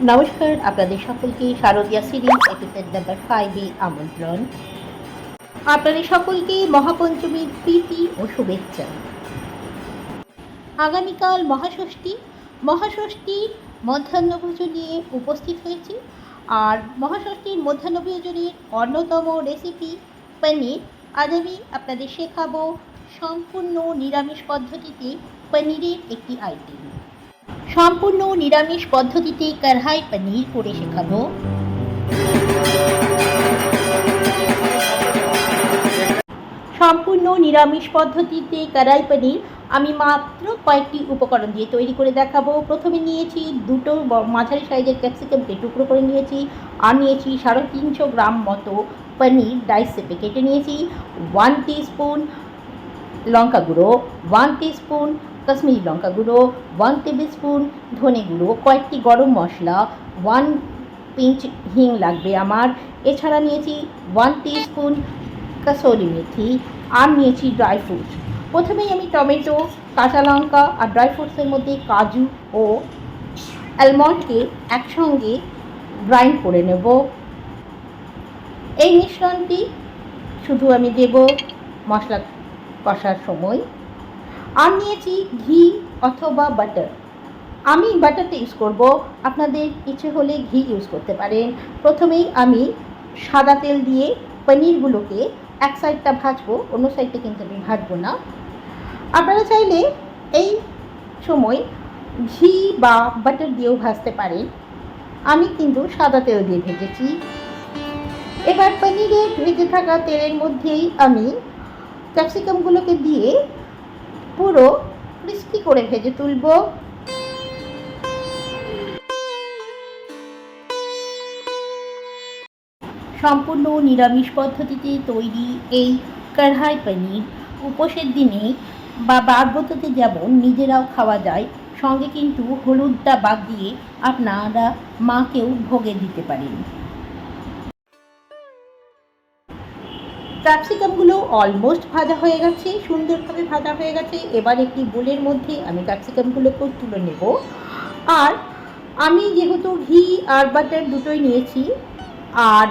নমস্কার, আপনাদের সকলকে শারদীয়া সিরিজ এপিসোড নাম্বার 5-এ আমন্ত্রণ। আপনাদের সকলকে মহাপঞ্চমীর প্রীতি ও শুভেচ্ছা। আগামীকাল মহাষষ্ঠীর মধ্যাহ্নভোজন নিয়ে উপস্থিত হয়েছি। আর মহাষষ্ঠীর মধ্যাহ্নভোজনের অন্যতম রেসিপি পনির। আজ আমি আপনাদের শেখাবো সম্পূর্ণ নিরামিষ পদ্ধতিতে পনিরের একটি আইটেম। সম্পূর্ণ নিরামিষ পদ্ধতিতে কড়াই পনির করে শেখাবো। সম্পূর্ণ নিরামিষ পদ্ধতিতে কড়াই পনির আমি মাত্র কয়েকটি উপকরণ দিয়ে তৈরি করে দেখাবো। প্রথমে নিয়েছি দুটো মাঝারি সাইজের ক্যাপসিকামকে টুকরো করে নিয়েছি, আর নিয়েছি 350 গ্রাম মতো পনির ডাইস শেপে কেটে নিয়েছি। 1 টিস্পুন লঙ্কা গুঁড়ো, 1 টিস্পুন কাশ্মীরি লঙ্কা গুঁড়ো, 1 টেবিল স্পুন ধনে গুঁড়ো, কয়েকটি গরম মশলা, 1 পিঞ্চ হিং লাগবে আমার। এছাড়া নিয়েছি 1 টিস্পুন কাসুরি মেথি, আর নিয়েছি ড্রাই ফ্রুটস। প্রথমেই আমি টমেটো, কাঁচা লঙ্কা আর ড্রাই ফ্রুটসের মধ্যে কাজু ও অ্যালমন্ডকে একসঙ্গে গ্রাইন্ড করে নেব। এই মিশ্রণটি শুধু আমি দেব মশলা কষার সময়। আর নিয়েছি ঘি অথবা বাটার। আমি বাটারটা ইউজ করব, আপনাদের ইচ্ছে হলে ঘি ইউজ করতে পারেন। প্রথমেই আমি সাদা তেল দিয়ে পনিরগুলোকে এক সাইডটা ভাজবো, অন্য সাইডটা কিন্তু আমি ভাজবো না। আপনারা চাইলে এই সময় ঘি বা বাটার দিয়েও ভাজতে পারেন। আমি কিন্তু সাদা তেল দিয়ে ভেজেছি। এবার পনিরে ভেজে থাকা তেলের মধ্যেই আমি ক্যাপসিকামগুলোকে দিয়ে পুরো ক্রিস্পি করে ভেজে তুলব। সম্পূর্ণ নিরামিষ পদ্ধতিতে তৈরি এই কড়াই পনির উপোসের দিনে বা বারবততে যেমন নিজেরাও খাওয়া যায়, সঙ্গে কিন্তু হলুদটা বাদ দিয়ে আপনারা মাকেও ভোগে দিতে পারেন। ক্যাপসিকামগুলো অলমোস্ট ভাজা হয়ে গেছে, সুন্দরভাবে ভাজা হয়ে গেছে। এবার একটি বোলের মধ্যে আমি ক্যাপসিকামগুলোকেও তুলে নেব। আর আমি যেহেতু ঘি আর বাটার দুটোই নিয়েছি, আর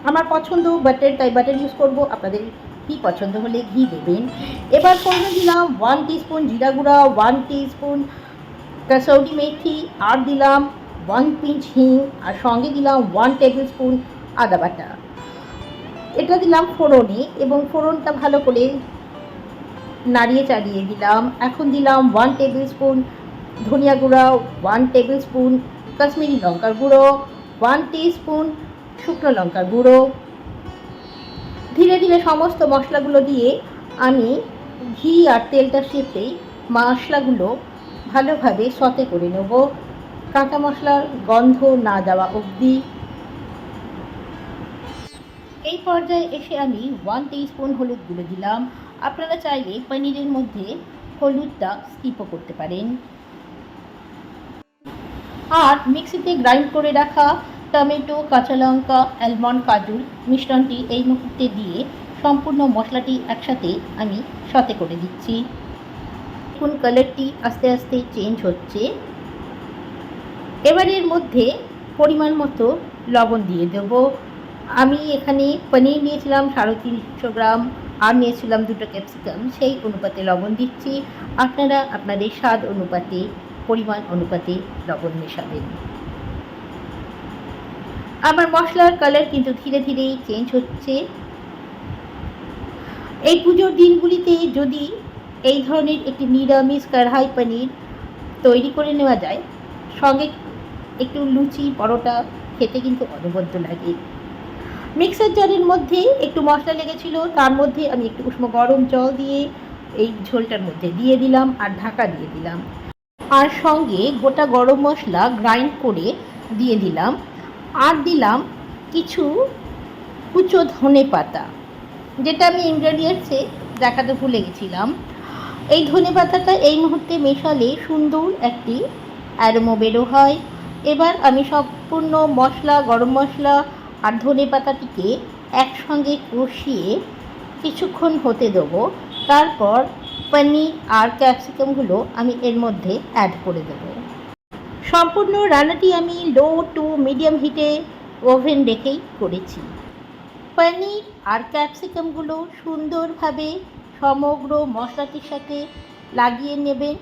আমার পছন্দ বাটার, তাই বাটার ইউজ করব। আপনাদের ঘি পছন্দ হলে ঘি দেবেন। এবার ফোড়নে দিলাম 1 টিস্পুন জিরা গুঁড়া, 1 টিস্পুন কাসুরি মেথি, আর দিলাম 1 পিঞ্চ হিং, আর সঙ্গে দিলাম 1 টেবিল স্পুন আদা বাটা। এটা দিলাম ফোড়নে এবং ফোড়নটা ভালো করে নাড়িয়ে চাড়িয়ে দিলাম। এখন দিলাম 1 টেবিল স্পুন ধনিয়া গুঁড়া, 1 টেবিল স্পুন কাশ্মীরি লঙ্কার গুঁড়ো, 1 টিস্পুন শুকনো লঙ্কার গুঁড়ো। ধীরে ধীরে সমস্ত মশলাগুলো দিয়ে আমি ঘি আর তেলটা সেঁতেই মশলাগুলো ভালোভাবে সতে করে নেব, কাঁচা মশলার গন্ধ না যাওয়া অবধি। এই পর্যায়ে এসে আমি 1 টিস্পুন হলুদ গুঁড়ো দিলাম। আপনারা চাইলে পনিরের মধ্যে হলুদটা স্কিপও করতে পারেন। আর মিক্সিতে গ্রাইন্ড করে রাখা টমেটো, কাঁচা লঙ্কা, অ্যালমন্ড, কাজুর মিশ্রণটি এই মুহূর্তে দিয়ে সম্পূর্ণ মশলাটি একসাথে আমি সতে করে দিচ্ছি। এখন কালারটি আস্তে আস্তে চেঞ্জ হচ্ছে। এবার এর মধ্যে পরিমাণ মতো লবণ দিয়ে দেব। আমি এখানে পনির নিয়েছিলাম 350 গ্রাম, আর নিয়েছিলাম 2টো ক্যাপসিকাম, সেই অনুপাতে লবণ দিচ্ছি। আপনারা আপনাদের স্বাদ অনুপাতে, পরিমাণ অনুপাতে লবণ মেশাবেন। আমার মশলার কালার কিন্তু ধীরে ধীরে চেঞ্জ হচ্ছে। এই পুজোর দিনগুলিতে যদি এই ধরনের একটি নিরামিষ কড়াই পনির তৈরি করে নেওয়া যায়, সঙ্গে একটু লুচি পরোটা খেতে কিন্তু অনবদ্য লাগে। মিক্সার জারের মধ্যে একটু মশলা লেগেছিল, তার মধ্যে আমি একটু উষ্ণ গরম জল দিয়ে এই ঝোলটার মধ্যে দিয়ে দিলাম আর ঢাকা দিয়ে দিলাম। আর সঙ্গে গোটা গরম মশলা গ্রাইন্ড করে দিয়ে দিলাম। আর দিলাম কিছু কুচো ধনে পাতা, যেটা আমি ইনগ্রেডিয়েন্টসে দেখাতে ভুলে গেছিলাম। এই ধনে পাতাটা এই মুহূর্তে মেশালে সুন্দর একটি অ্যারোমা বেরো হয়। এবার আমি সম্পূর্ণ মশলা, গরম মশলা আর ধনে পাতাটিকে একসঙ্গে কষিয়ে কিছুক্ষণ হতে দেবো। তারপর পনির আর ক্যাপসিকামগুলো আমি এর মধ্যে অ্যাড করে দেবো। সম্পূর্ণ রান্নাটি আমি লো টু মিডিয়াম হিটে ওভেন রেখেই করেছি। পনির আর ক্যাপসিকামগুলো সুন্দরভাবে সমগ্র মশলাটির সাথে লাগিয়ে নেবেন।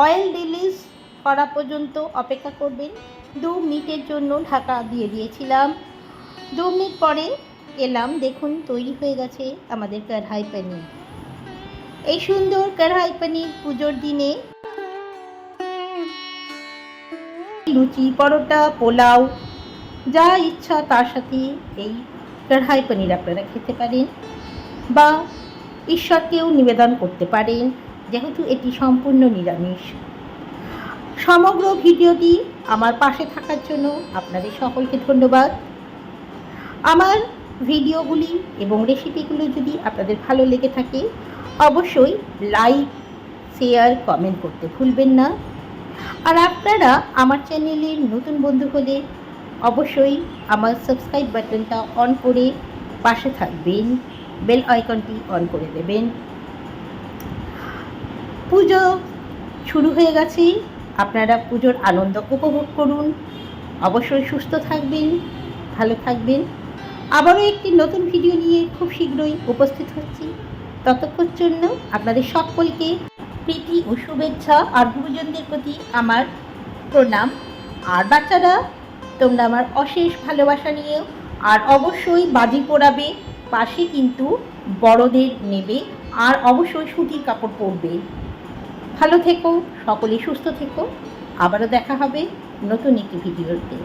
অয়েল রিলিজ করা পর্যন্ত অপেক্ষা করবেন। 2 মিনিটের জন্য ঢাকা দিয়ে দিয়েছিলাম। 2 মিনিট পরে এলাম, দেখুন তৈরি হয়ে গেছে আমাদের কড়াই পনির। এই সুন্দর কড়াই পনির পুজোর দিনে লুচি, পরোটা, পোলাও যা ইচ্ছা তার সাথে এই কড়াই পনির আপনারা খেতে পারেন বা ঈশ্বরকেও নিবেদন করতে পারেন, যেহেতু এটি সম্পূর্ণ নিরামিষ। সমগ্র ভিডিওটি আমার পাশে থাকার জন্য আপনাদের সকলকে ধন্যবাদ। আমার ভিডিওগুলি এবং রেসিপিগুলো যদি আপনাদের ভালো লেগে থাকে অবশ্যই লাইক, শেয়ার, কমেন্ট করতে ভুলবেন না। আর আপনারা আমার চ্যানেলের নতুন বন্ধু হলে অবশ্যই আমার সাবস্ক্রাইব বাটনটা অন করে পাশে থাকবেন, বেল আইকনটি অন করে দেবেন। পুজো শুরু হয়ে গেছে, আপনারা পুজোর আনন্দ উপভোগ করুন। অবশ্যই সুস্থ থাকবেন, ভালো থাকবেন। আবারও একটি নতুন ভিডিও নিয়ে খুব শীঘ্রই উপস্থিত হচ্ছি। ততক্ষণ জন্য আপনাদের সকলকে প্রীতি ও শুভেচ্ছা, আর গুরুজনদের প্রতি আমার প্রণাম। আর বাচ্চারা, তোমরা আমার অশেষ ভালোবাসা নিয়েও আর অবশ্যই বাজি পোড়াবে, পাশে কিন্তু বড়দের নেবে, আর অবশ্যই সুতির কাপড় পরবে। ভালো থেকো, সকলে সুস্থ থেকো। আবারও দেখা হবে নতুন একটি ভিডিওতে।